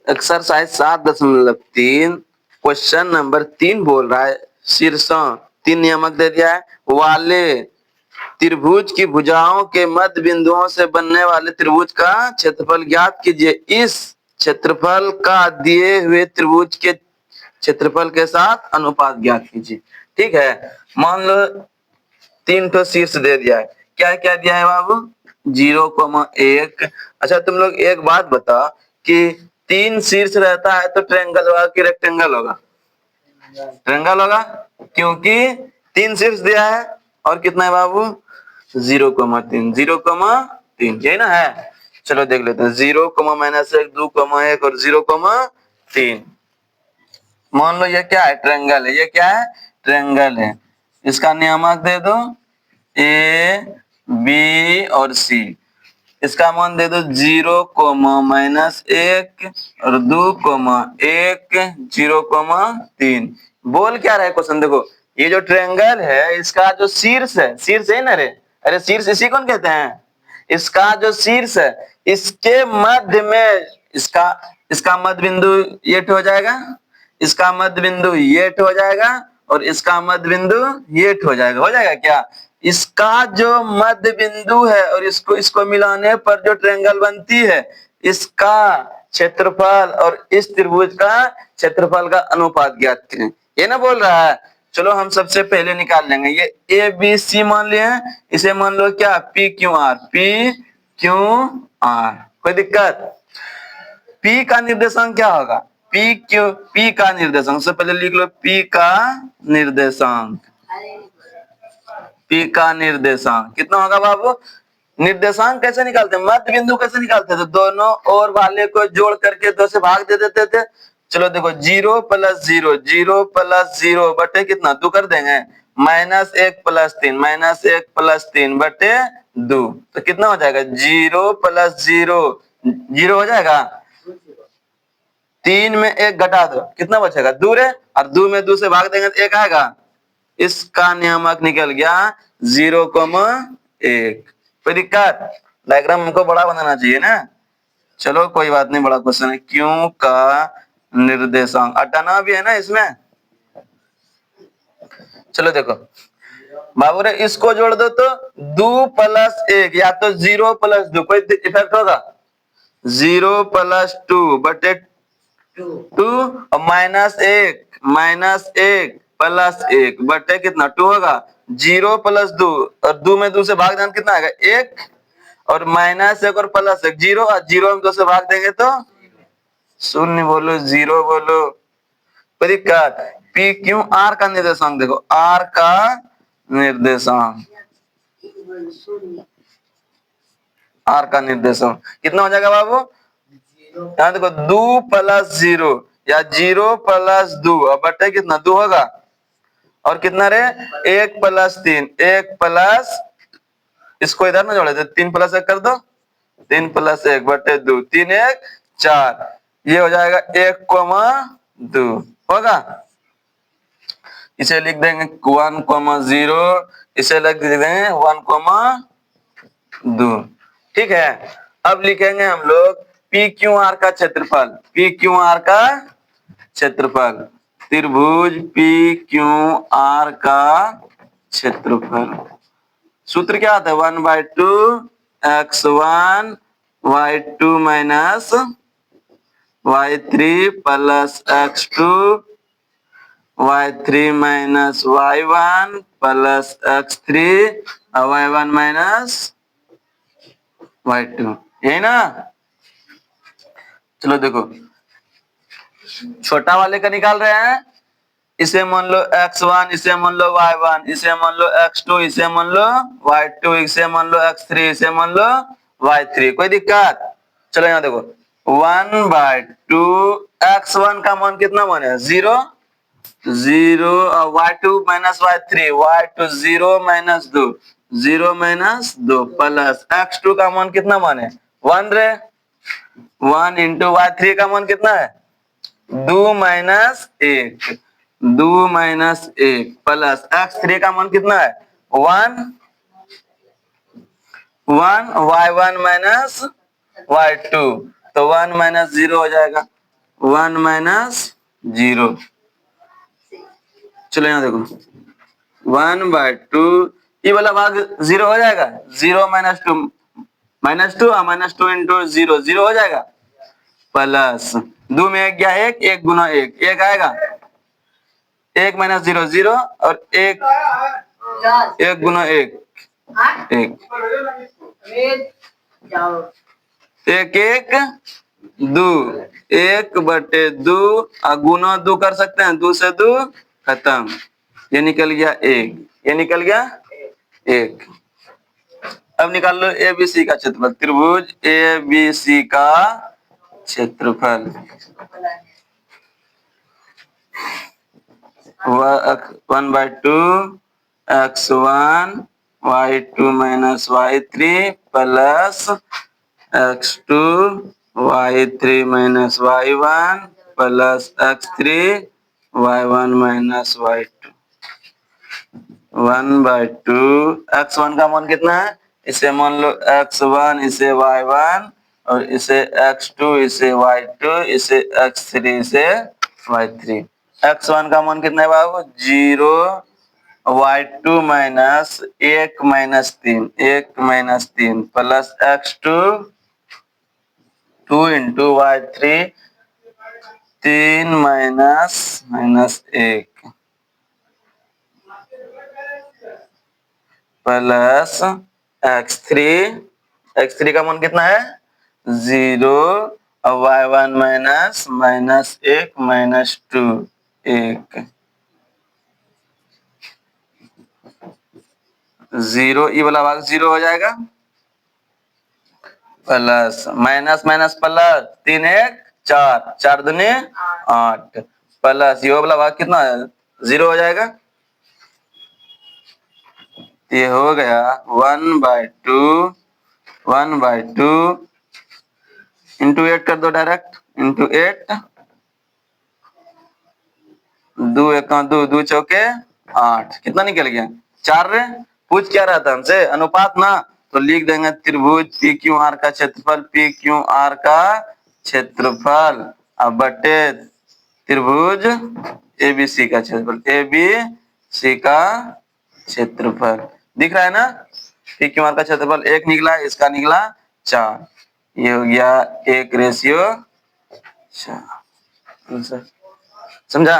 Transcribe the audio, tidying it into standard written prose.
Exercise 7.3 question number 3 बोल रहा है शीर्षों 3 नियमक दे दिया है वाले त्रिभुज की भुजाओं के मध्य बिंदुओं से बनने वाले त्रिभुज का क्षेत्रफल ज्ञात कीजिए। इस क्षेत्रफल का दिए हुए त्रिभुज के क्षेत्रफल के साथ अनुपात ज्ञात कीजिए। ठीक है, मान लो 3 तो शीर्ष दे दिया है। क्या क्या दिया है बाबू? 0,1। अच्छा तुम लोग एक बात बताओ कि 3 शीर्ष रहता है तो ट्रायंगल होगा कि रेक्टेंगल होगा? ट्रायंगल होगा, क्योंकि 3 शीर्ष दिया है और कितना है बाबू? 0,3 0,3 यही ना है। चलो देख लेते हैं 0,-1 2,1 और 0,3। मान लो ये क्या है? ट्रायंगल है। ये क्या है? ट्रायंगल है। इसका नियामक दे दो ए बी और सी। इसका मान दे दो 0,-1 और 2,1 0,3। बोल क्या रहा है क्वेश्चन? देखो ये जो ट्रायंगल है इसका जो शीर्ष है, शीर्ष है ना रे, अरे शीर्ष इसी कौन कहते हैं? इसका जो शीर्ष है इसके मध्य में इसका इसका मध्य बिंदु ये हो जाएगा, इसका मध्य बिंदु ये हो जाएगा और इसका मध्य बिंदु ये हो जाएगा। हो जाएगा क्या? इसका जो मध्य बिंदु है और इसको मिलाने पर जो ट्रायंगल बनती है इसका क्षेत्रफल और इस त्रिभुज का क्षेत्रफल का अनुपात ज्ञात करें। ये ना बोल रहा है। चलो हम सबसे पहले निकाल लेंगे। ये ए बी सी मान लिए हैं, इसे मान लो क्या? P Q R. P Q R, कोई दिक्कत? P का निर्देशांक क्या होगा? P का निर्देशांक सबसे पहले लिख लो P का निर्देशांक। P का निर्देशांक कितना होगा बाबू? निर्देशांक कैसे निकालते हैं? मध्य बिंदु कैसे निकालते थे? दोनों और वाले को जोड़ करके 2 से भाग दे देते थे। चलो देखो 0 + 0 0 + 0 बटे कितना? 2 कर देंगे। -1 + 3 -1 + 3 बटे 2 तो कितना हो जाएगा? 0 + 0 0 हो जाएगा। 3 में 1 घटा दो, कितना बचेगा? 2 रे, और 2 में 2 से भाग देंगे तो 1 आएगा। इसका नियामक निकल गया 0,1। कोई दिक्कत? डायग्राम हमको बड़ा बनाना चाहिए ना। चलो कोई बात नहीं, बड़ा क्वेश्चन है। क्यों का निर्देशांक हटाना भी है ना इसमें। चलो देखो बाबू रे, इसको जोड़ दो तो 2 + 1 या तो 0 + 2, कोई इफेक्ट होगा? 0 + 2 बटे 2 और -1 + 1 बटे कितना? 2 होगा। 0 + 2 और 2 में 2 से भाग देना कितना आएगा? 1 और -1 और +1 0 और 0 में 2 से भाग देंगे तो 0 बोलो, 0 बोलो। कोई दिक्कत? पी क्यू आर का निर्देशांक देखो, आर का निर्देशांक, आर का निर्देशांक कितना हो जाएगा बाबू? यहाँ देखो 2 + 0 या 0 + 2 और बटे कितना? 2 होगा और कितना रे? 1 + 3 1 प्लस, इसको इधर ना जोड़े तो 3 + 1 कर दो। 3 + 1 बटे 2 3 1 4, ये हो जाएगा 1,2 होगा। इसे लिख देंगे 1,0, इसे लिख देंगे 1,2। ठीक है, अब लिखेंगे हम लोग पी क्यू आर का क्षेत्रफल। पी क्यू आर का क्षेत्रफल, त्रिभुज पी क्यू आर का क्षेत्रफल। सूत्र क्या आता है? 1/2 x1 y2 minus y3 plus x2 y3 minus y1 plus x3 y1 minus y2, यही ना। चलो देखो छोटा वाले का निकाल रहे हैं। इसे मान लो x1, इसे मान लो y1, इसे मान लो x2, इसे मान लो y2, इसे मान लो x3, इसे मान लो y3। कोई दिक्कत? चलो यहाँ देखो 1/2 x1 का मान कितना बने? 0 0 और y2 minus y3 y2 0 minus 2 0 minus 2 plus x2 का मान कितना बने? 1 रे। 1 इंटू y3 का मान कितना है? 2 माइनस 1 2 माइनस 1 प्लस x3 का मान कितना है? 1 1 y1 माइनस y2 तो 1 माइनस 0 हो जाएगा। 1 माइनस 0। चलो यहाँ देखो 1/2, ये वाला भाग 0 हो जाएगा, 0 -2 और -2 इंटू 0 0 हो जाएगा, प्लस 2 में 1 गया 1, 1 गुना 1 1 आएगा, 1 माइनस 0 0 और 1 1 गुना 1 1 1 1 2 1/2 और गुना 2 कर सकते हैं, 2 से 2 खत्म, ये निकल गया 1, ये निकल गया 1। अब निकाल लो एबीसी का क्षेत्रफल, त्रिभुज एबीसी का क्षेत्रफल 1/2 x1 y2 minus y3 plus x2 y3 minus y1 plus x3 y1 minus y2। 1/2 x1 का मान कितना है, इसे मान लो x1, इसे y1 और इसे x2, इसे y2, इसे x3, इसे y3। x1 का मान कितना है बाबू 0, y2 minus 1 minus 3 plus x2 2 into y3 3 minus 1 plus x3 का मान कितना है 0 और y1 माइनस 1 माइनस 2 1 0, ये वाला भाग 0 हो जाएगा, प्लस माइनस माइनस प्लस 3 1 4 4 दूनी 8 प्लस ये वाला भाग कितना है 0 हो जाएगा, ये हो गया 1/2 इंटू 8 कर दो डायरेक्ट, इंटू 8 2 1 2 2 चौके 8, कितना निकल गया 4 रे। पूछ क्या रहा था हमसे, अनुपात ना, तो लिख देंगे त्रिभुज पी क्यू आर का क्षेत्रफल, पी क्यू आर का क्षेत्रफल अब बटे त्रिभुज एबीसी का क्षेत्रफल, एबीसी का क्षेत्रफल दिख रहा है ना। पी क्यू आर का क्षेत्रफल 1 निकला, इसका निकला 4, ये हो गया 1/4। समझा।